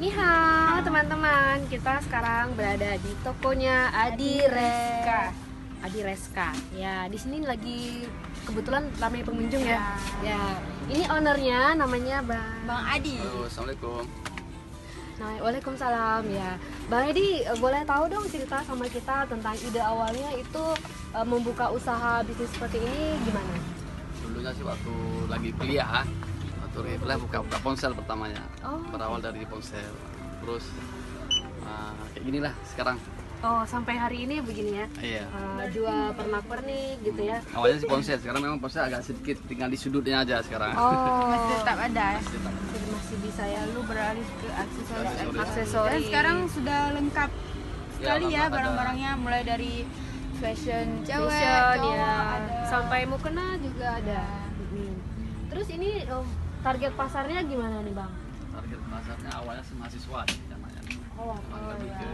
Ni hao teman-teman, kita sekarang berada di tokonya Adi Reska. Ya, di sini lagi kebetulan ramai pengunjung ya. Ya, ini ownernya namanya Bang Adi. Halo, assalamualaikum. Nah, waalaikumsalam ya. Bang Edi, boleh tahu dong cerita sama kita tentang ide awalnya itu membuka usaha bisnis seperti ini gimana? Dulunya sih waktu lagi kuliah, buka ponsel pertamanya. Berawal dari ponsel. Terus kayak ginilah sekarang. Oh, sampai hari ini begini ya? Iya. Jual pernak-pernik gitu ya? Awalnya sih ponsel, sekarang memang ponsel agak sedikit, tinggal di sudutnya aja sekarang. Oh, Masih tetap ada ya. masih bisa ya. Lalu beralih ke aksesoris. Aksesoris. Dan sekarang sudah lengkap sekali ya lengkap, barang-barangnya, mulai dari fashion cewek, Fashion, cowok, ya. ada. Sampai mukena juga ada. Terus ini target pasarnya gimana nih Bang? Target pasarnya awalnya sih mahasiswa namanya. Lebih ke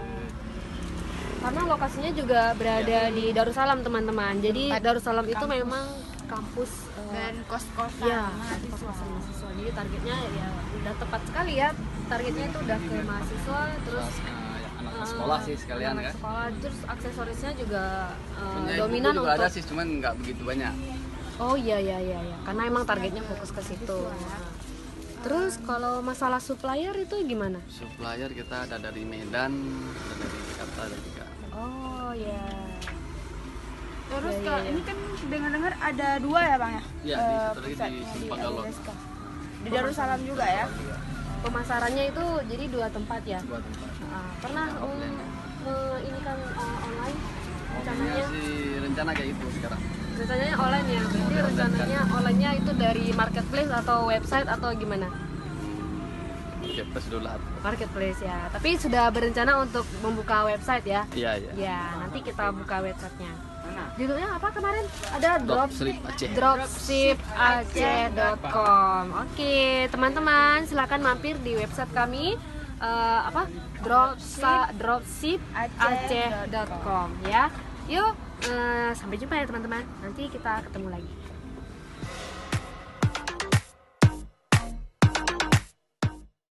Karena lokasinya juga berada di Darussalam teman-teman. Jadi Darussalam itu memang kampus dan kos-kosan ya, mahasiswa. kos-kosan mahasiswa. Jadi targetnya ya udah tepat sekali ya. Targetnya itu udah ke mahasiswa, terus anak sekolah sih sekalian anak ya. sekolah, terus aksesorisnya juga Punya ibu dominan juga untuk ada sih, cuman nggak begitu banyak. Oh iya. Karena emang targetnya fokus ke situ. Terus kalau masalah supplier itu gimana? Supplier kita ada dari Medan, ada dari Jakarta ada juga. Oh ya. Terus Ya, kalau ya. ini kan dengar-dengar ada dua ya Bang ya? Iya, di satu lagi di pusatnya Simpang Adi Galon. Reska. Di Darussalam juga ya? Pemasarannya itu jadi dua tempat ya. Dua tempat. Pernah ini kan online rencananya? Rencananya sih rencana kayak itu sekarang. Rencananya online ya. Berarti rencananya online-nya itu dari marketplace atau website atau gimana? Marketplace dulu lah. Marketplace ya. Tapi sudah berencana untuk membuka website ya? Iya. Ya, nanti kita buka websitenya. Judulnya apa kemarin? Ada Dropship Aceh. dropshipaceh.com. Oke, teman-teman silakan mampir di website kami dropshipaceh.com ya. Yuk, sampai jumpa ya teman-teman. Nanti kita ketemu lagi.